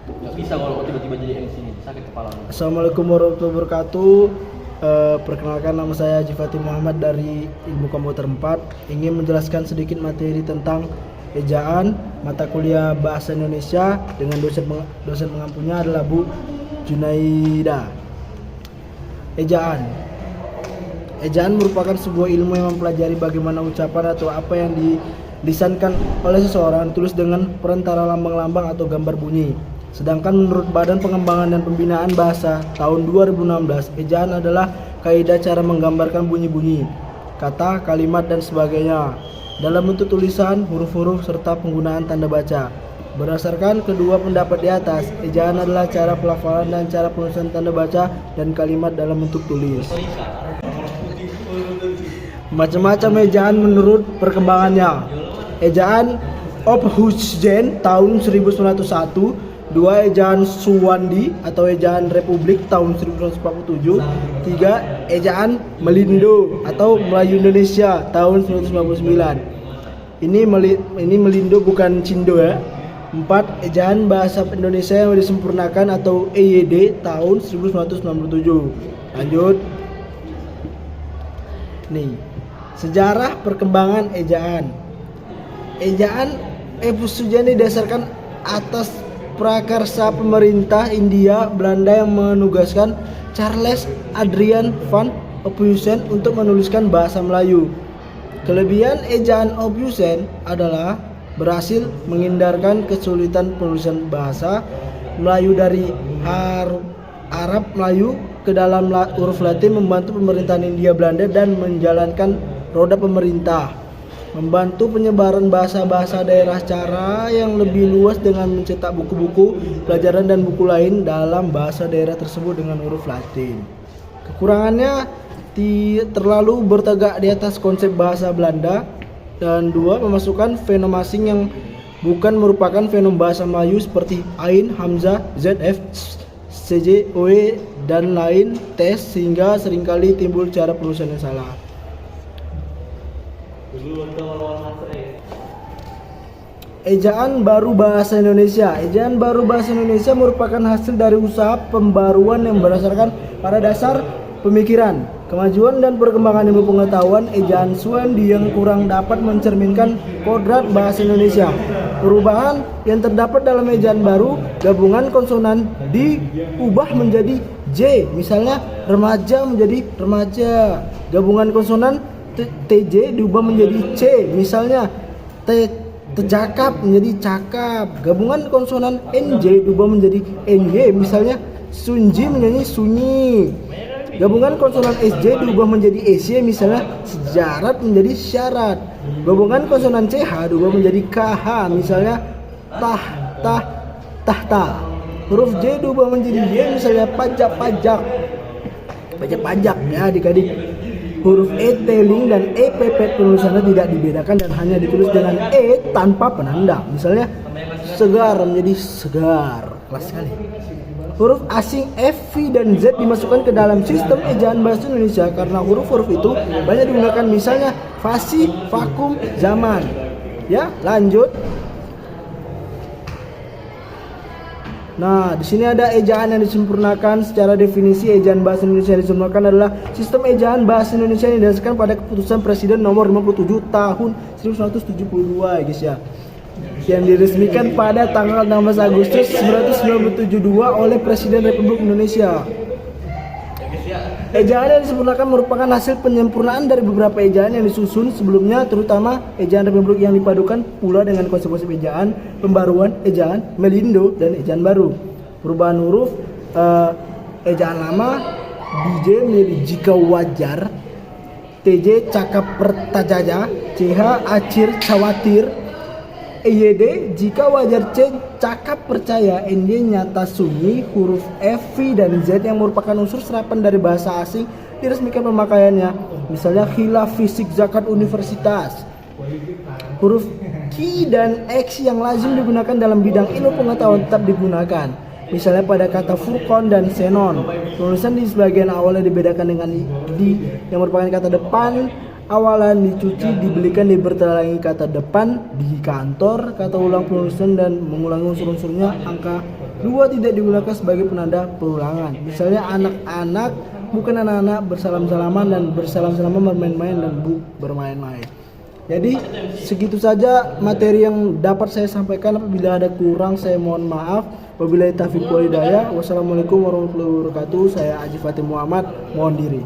Nggak bisa kalau tiba-tiba jadi MC ini, sakit kepala. Assalamualaikum warahmatullahi wabarakatuh. Perkenalkan, nama saya Haji Fatih Muhammad dari Ilmu Komputer 4. Ingin menjelaskan sedikit materi tentang ejaan mata kuliah Bahasa Indonesia dengan dosen pengampunya adalah Bu Junaida. Ejaan merupakan sebuah ilmu yang mempelajari bagaimana ucapan atau apa yang dilisankan oleh seseorang tulis dengan perantara lambang-lambang atau gambar bunyi. Sedangkan menurut Badan Pengembangan dan Pembinaan Bahasa tahun 2016, ejaan adalah kaidah cara menggambarkan bunyi-bunyi, kata, kalimat, dan sebagainya dalam bentuk tulisan, huruf-huruf, serta penggunaan tanda baca. Berdasarkan kedua pendapat di atas, ejaan adalah cara pelafalan dan cara penulisan tanda baca dan kalimat dalam bentuk tulis. Macam-macam ejaan menurut perkembangannya. Ejaan Ophügen tahun 1901, dua ejaan Suwandi atau ejaan Republik tahun 1947, tiga ejaan Melindo atau Melayu Indonesia tahun 1999. Ini Melindo bukan Cindo ya. 4 ejaan Bahasa Indonesia yang disempurnakan atau EYD tahun 1997. Lanjut. Nih, sejarah perkembangan ejaan. Ejaan Ophügen didasarkan atas prakarsa pemerintah India Belanda yang menugaskan Charles Adrian van Ophügen untuk menuliskan bahasa Melayu. Kelebihan ejaan Ophügen adalah berhasil menghindarkan kesulitan penulisan bahasa Melayu dari Arab Melayu ke dalam huruf Latin, membantu pemerintahan India Belanda dan menjalankan roda pemerintah, membantu penyebaran bahasa-bahasa daerah secara yang lebih luas dengan mencetak buku-buku pelajaran dan buku lain dalam bahasa daerah tersebut dengan huruf Latin. Kekurangannya terlalu bertegak di atas konsep bahasa Belanda, dan 2 memasukkan fenomen asing yang bukan merupakan fenomen bahasa Melayu seperti Ain, Hamzah, ZF, CJ, OE, dan lain tes, sehingga seringkali timbul cara penulisan yang salah. Ejaan baru bahasa Indonesia. Ejaan baru bahasa Indonesia merupakan hasil dari usaha pembaruan yang berdasarkan pada dasar pemikiran, kemajuan dan perkembangan ilmu pengetahuan. Ejaan Suwandi yang kurang dapat mencerminkan kodrat bahasa Indonesia. Perubahan yang terdapat dalam ejaan baru, gabungan konsonan diubah menjadi J, misalnya remaja menjadi remaja. Gabungan konsonan TJ diubah menjadi C, misalnya cakap menjadi cakap. Gabungan konsonan NJ diubah menjadi NY, misalnya sunji menjadi sunyi. Gabungan konsonan SJ diubah menjadi SY, misalnya sejarat menjadi syarat. Gabungan konsonan CH diubah menjadi KH, misalnya tahta. Huruf J diubah menjadi Y, misalnya pajak ya adik-adik. Huruf E, teling, dan E, pepet penulisannya tidak dibedakan dan hanya ditulis dengan E tanpa penanda, misalnya segar menjadi segar. Kelas sekali. Huruf asing F, V, dan Z dimasukkan ke dalam sistem ejaan bahasa Indonesia karena huruf-huruf itu banyak digunakan, misalnya fasih, vakum, zaman. Ya, lanjut. Nah, di sini ada ejaan yang disempurnakan. Secara definisi, ejaan bahasa Indonesia yang disempurnakan adalah sistem ejaan bahasa Indonesia yang didasarkan pada keputusan Presiden nomor 57 tahun 1972, guys ya, yang diresmikan pada tanggal 16 Agustus 1997 oleh Presiden Republik Indonesia. Ejaan yang disempurnakan merupakan hasil penyempurnaan dari beberapa ejaan yang disusun sebelumnya, terutama ejaan Republik yang dipadukan pula dengan konsep-konsep ejaan, pembaruan, ejaan Melindo, dan ejaan baru. Perubahan huruf, ejaan lama DJ menjadi jika wajar, TJ cakap pertajaja, CH acir cawatir, EYD jika wajar, C cakap percaya, NY nyata sunyi. Huruf F, V, dan Z yang merupakan unsur serapan dari bahasa asing diresmikan pemakaiannya, misalnya khilaf, fisik, zakat, universitas. Huruf Q dan X yang lazim digunakan dalam bidang ilmu pengetahuan tetap digunakan, misalnya pada kata furqan dan xenon. Penulisan di sebagian awalnya dibedakan dengan di yang merupakan kata depan awalan dicuci, dibelikan, dibertalangi kata depan di kantor, kata ulang penulisan dan mengulangi unsur-unsurnya. Angka 2 tidak digunakan sebagai penanda perulangan. Misalnya anak-anak bukan anak-anak, bersalam-salaman dan bersalam-salaman, bermain-main dan bermain-main. Jadi segitu saja materi yang dapat saya sampaikan. Apabila ada kurang saya mohon maaf. Wabillahi taufiq wal hidayah. Wassalamualaikum warahmatullahi wabarakatuh. Saya Haji Fatih Muhammad, mohon diri.